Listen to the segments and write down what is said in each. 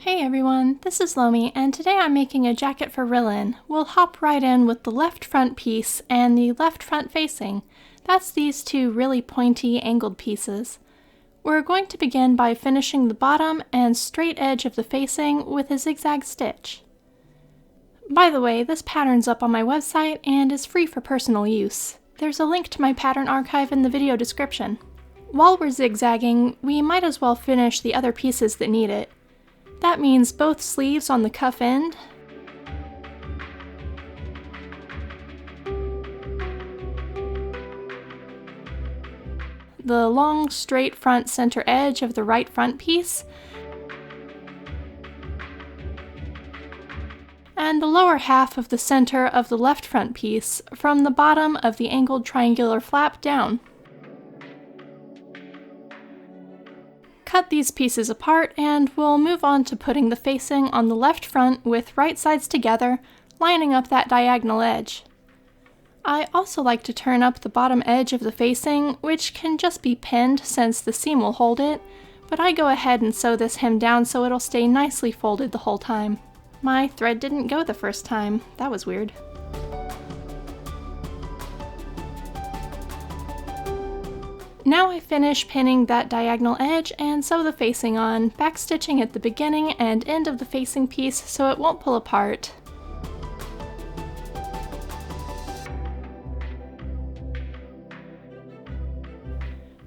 Hey everyone, this is Lomi, and today I'm making a jacket for Rune. We'll hop right in with the left front piece and the left front facing. That's these two really pointy, angled pieces. We're going to begin by finishing the bottom and straight edge of the facing with a zigzag stitch. By the way, this pattern's up on my website and is free for personal use. There's a link to my pattern archive in the video description. While we're zigzagging, we might as well finish the other pieces that need it. That means both sleeves on the cuff end, the long straight front center edge of the right front piece, and the lower half of the center of the left front piece from the bottom of the angled triangular flap down. Cut these pieces apart and we'll move on to putting the facing on the left front with right sides together, lining up that diagonal edge. I also like to turn up the bottom edge of the facing, which can just be pinned since the seam will hold it, but I go ahead and sew this hem down so it'll stay nicely folded the whole time. My thread didn't go the first time. That was weird. Now I finish pinning that diagonal edge and sew the facing on, backstitching at the beginning and end of the facing piece so it won't pull apart.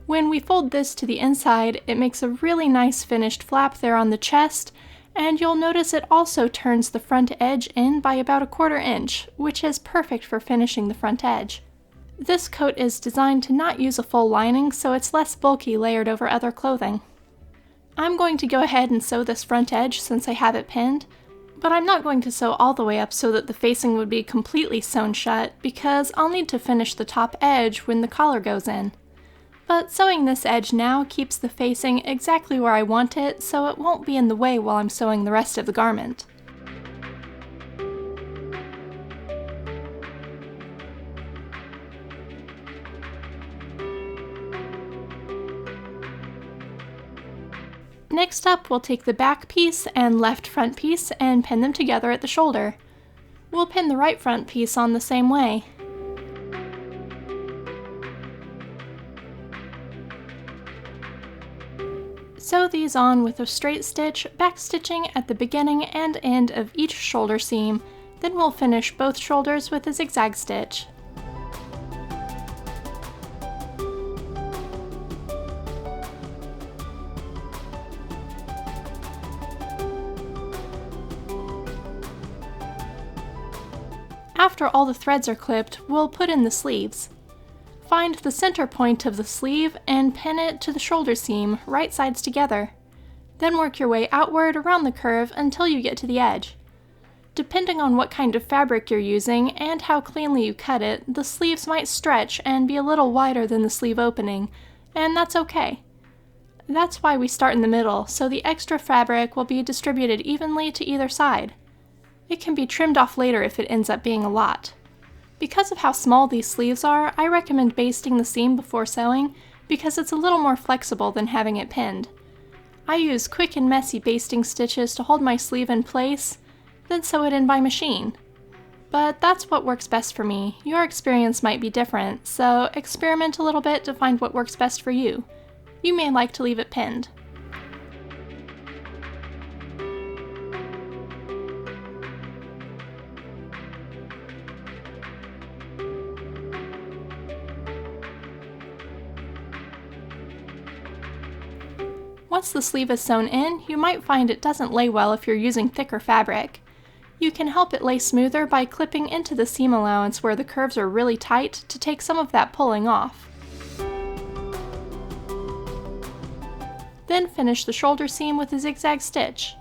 When we fold this to the inside, it makes a really nice finished flap there on the chest, and you'll notice it also turns the front edge in by about 1/4 inch, which is perfect for finishing the front edge. This coat is designed to not use a full lining, so it's less bulky layered over other clothing. I'm going to go ahead and sew this front edge since I have it pinned, but I'm not going to sew all the way up so that the facing would be completely sewn shut, because I'll need to finish the top edge when the collar goes in. But sewing this edge now keeps the facing exactly where I want it, so it won't be in the way while I'm sewing the rest of the garment. Next up, we'll take the back piece and left front piece and pin them together at the shoulder. We'll pin the right front piece on the same way. Sew these on with a straight stitch, backstitching at the beginning and end of each shoulder seam, then we'll finish both shoulders with a zigzag stitch. After all the threads are clipped, we'll put in the sleeves. Find the center point of the sleeve and pin it to the shoulder seam, right sides together. Then work your way outward around the curve until you get to the edge. Depending on what kind of fabric you're using and how cleanly you cut it, the sleeves might stretch and be a little wider than the sleeve opening, and that's okay. That's why we start in the middle, so the extra fabric will be distributed evenly to either side. It can be trimmed off later if it ends up being a lot. Because of how small these sleeves are, I recommend basting the seam before sewing because it's a little more flexible than having it pinned. I use quick and messy basting stitches to hold my sleeve in place, then sew it in by machine. But that's what works best for me. Your experience might be different, so experiment a little bit to find what works best for you. You may like to leave it pinned. Once the sleeve is sewn in, you might find it doesn't lay well if you're using thicker fabric. You can help it lay smoother by clipping into the seam allowance where the curves are really tight to take some of that pulling off. Then finish the shoulder seam with a zigzag stitch.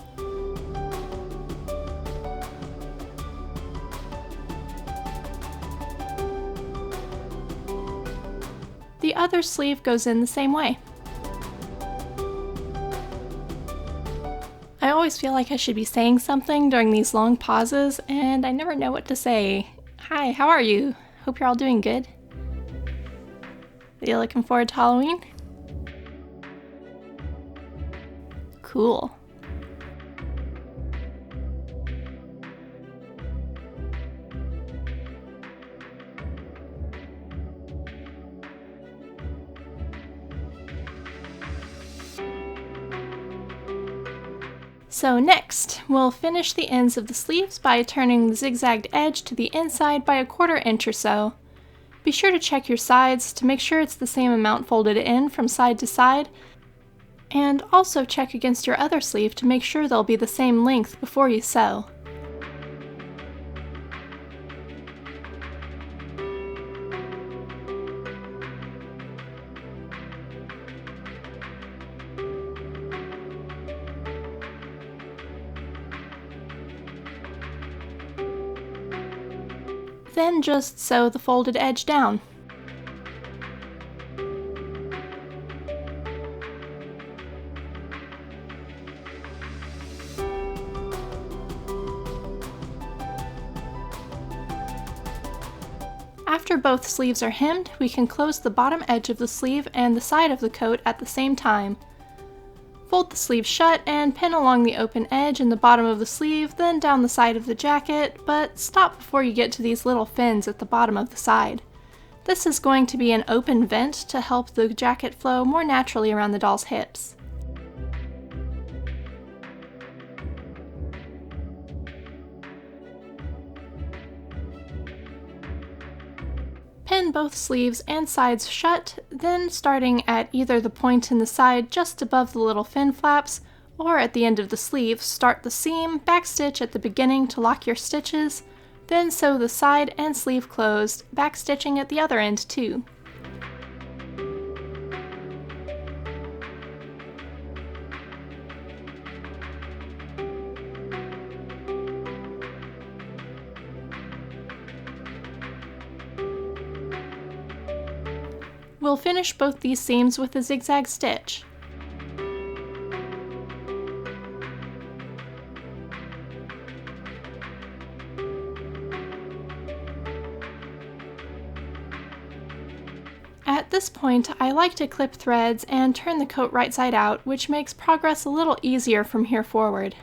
The other sleeve goes in the same way. I always feel like I should be saying something during these long pauses, and I never know what to say. Hi, how are you? Hope you're all doing good. Are you looking forward to Halloween? Cool. So next, we'll finish the ends of the sleeves by turning the zigzagged edge to the inside by 1/4 inch or so. Be sure to check your sides to make sure it's the same amount folded in from side to side, and also check against your other sleeve to make sure they'll be the same length before you sew. Then just sew the folded edge down. After both sleeves are hemmed, we can close the bottom edge of the sleeve and the side of the coat at the same time. Fold the sleeve shut and pin along the open edge in the bottom of the sleeve, then down the side of the jacket, but stop before you get to these little fins at the bottom of the side. This is going to be an open vent to help the jacket flow more naturally around the doll's hips. Pin both sleeves and sides shut, then starting at either the point in the side just above the little fin flaps, or at the end of the sleeve, start the seam, backstitch at the beginning to lock your stitches, then sew the side and sleeve closed, backstitching at the other end too. We'll finish both these seams with a zigzag stitch. At this point, I like to clip threads and turn the coat right side out, which makes progress a little easier from here forward.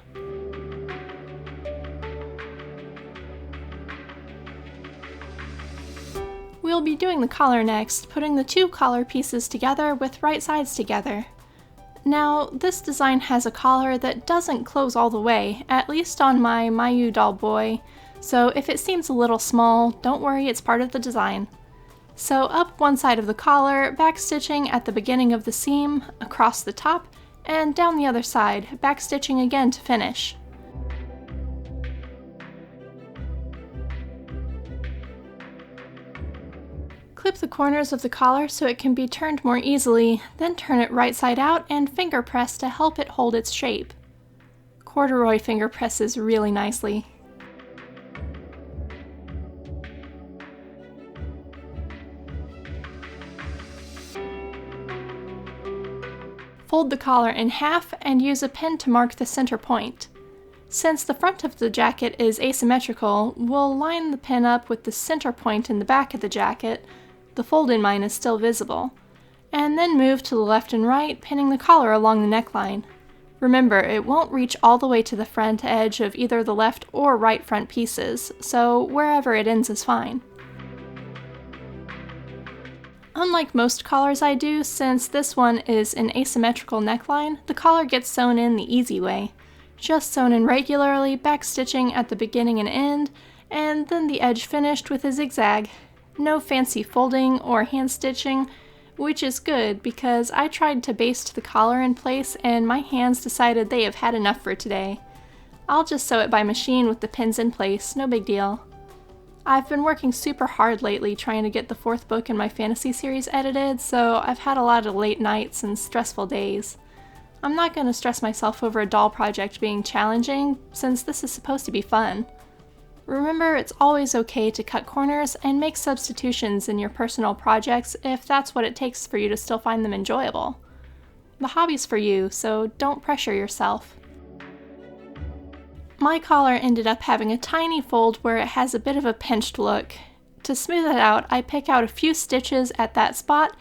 We'll be doing the collar next, putting the two collar pieces together with right sides together. Now, this design has a collar that doesn't close all the way, at least on my Mayu doll boy, so if it seems a little small, don't worry, it's part of the design. Sew up one side of the collar, backstitching at the beginning of the seam, across the top, and down the other side, backstitching again to finish. Clip the corners of the collar so it can be turned more easily, then turn it right side out and finger press to help it hold its shape. Corduroy finger presses really nicely. Fold the collar in half and use a pin to mark the center point. Since the front of the jacket is asymmetrical, we'll line the pin up with the center point in the back of the jacket. The fold in mine is still visible, and then move to the left and right, pinning the collar along the neckline. Remember, it won't reach all the way to the front edge of either the left or right front pieces, so wherever it ends is fine. Unlike most collars I do, since this one is an asymmetrical neckline, the collar gets sewn in the easy way. Just sewn in regularly, backstitching at the beginning and end, and then the edge finished with a zigzag. No fancy folding or hand stitching, which is good because I tried to baste the collar in place and my hands decided they have had enough for today. I'll just sew it by machine with the pins in place, no big deal. I've been working super hard lately trying to get the 4th book in my fantasy series edited, so I've had a lot of late nights and stressful days. I'm not going to stress myself over a doll project being challenging, since this is supposed to be fun. Remember, it's always okay to cut corners and make substitutions in your personal projects if that's what it takes for you to still find them enjoyable. The hobby's for you, so don't pressure yourself. My collar ended up having a tiny fold where it has a bit of a pinched look. To smooth it out, I pick out a few stitches at that spot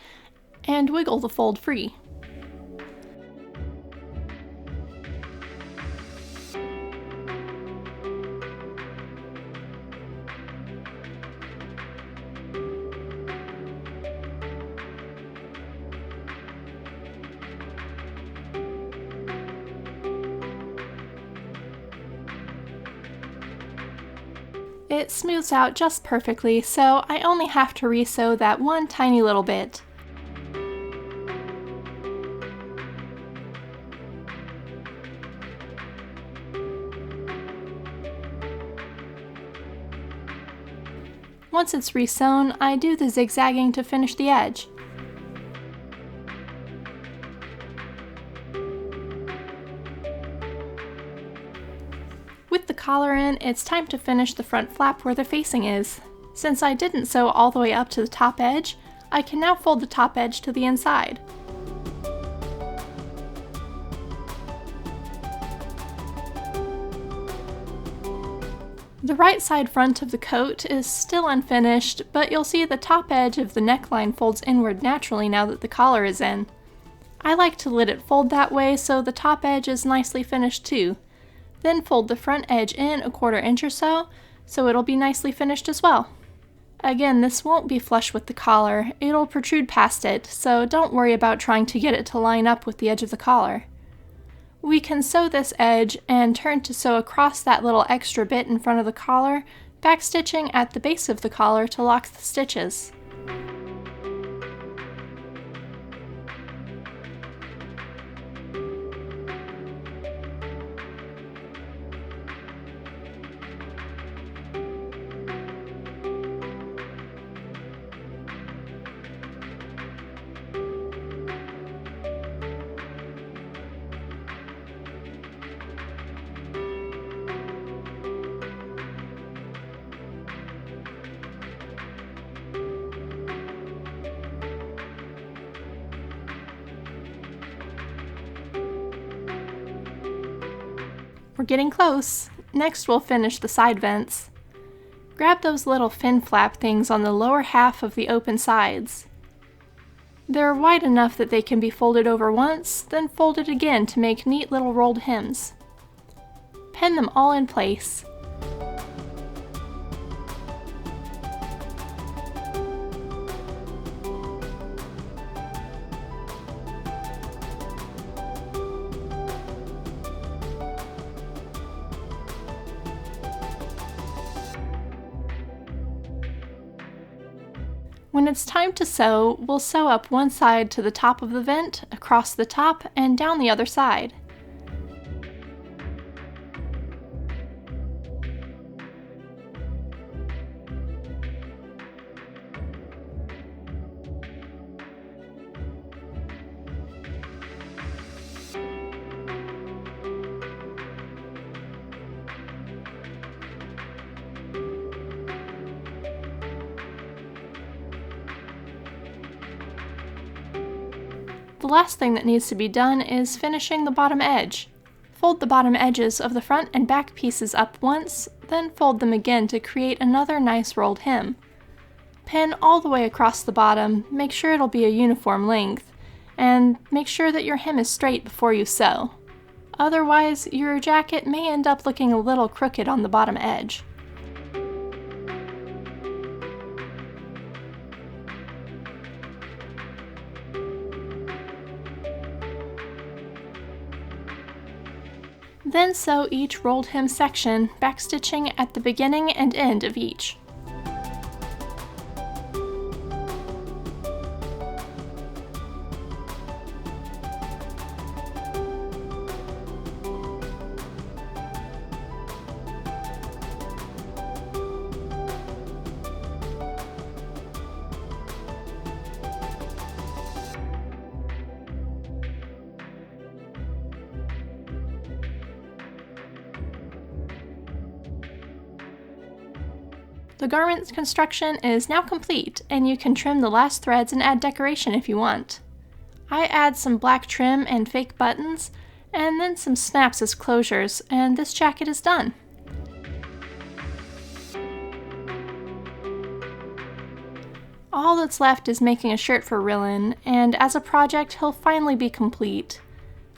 and wiggle the fold free. It smooths out just perfectly, so I only have to re-sew that one tiny little bit. Once it's re-sewn, I do the zigzagging to finish the edge. With the collar in, it's time to finish the front flap where the facing is. Since I didn't sew all the way up to the top edge, I can now fold the top edge to the inside. The right side front of the coat is still unfinished, but you'll see the top edge of the neckline folds inward naturally now that the collar is in. I like to let it fold that way so the top edge is nicely finished too. Then fold the front edge in 1/4 inch or so it'll be nicely finished as well. Again, this won't be flush with the collar, it'll protrude past it, so don't worry about trying to get it to line up with the edge of the collar. We can sew this edge and turn to sew across that little extra bit in front of the collar, backstitching at the base of the collar to lock the stitches. We're getting close. Next we'll finish the side vents. Grab those little fin flap things on the lower half of the open sides. They're wide enough that they can be folded over once, then folded again to make neat little rolled hems. Pin them all in place. When it's time to sew, we'll sew up one side to the top of the vent, across the top, and down the other side. The last thing that needs to be done is finishing the bottom edge. Fold the bottom edges of the front and back pieces up once, then fold them again to create another nice rolled hem. Pin all the way across the bottom, make sure it'll be a uniform length, and make sure that your hem is straight before you sew. Otherwise, your jacket may end up looking a little crooked on the bottom edge. Then sew each rolled hem section, backstitching at the beginning and end of each. The garment's construction is now complete, and you can trim the last threads and add decoration if you want. I add some black trim and fake buttons, and then some snaps as closures, and this jacket is done. All that's left is making a shirt for Rune, and as a project he'll finally be complete.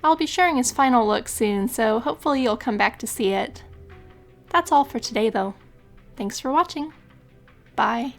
I'll be sharing his final look soon, so hopefully you'll come back to see it. That's all for today though. Thanks for watching. Bye.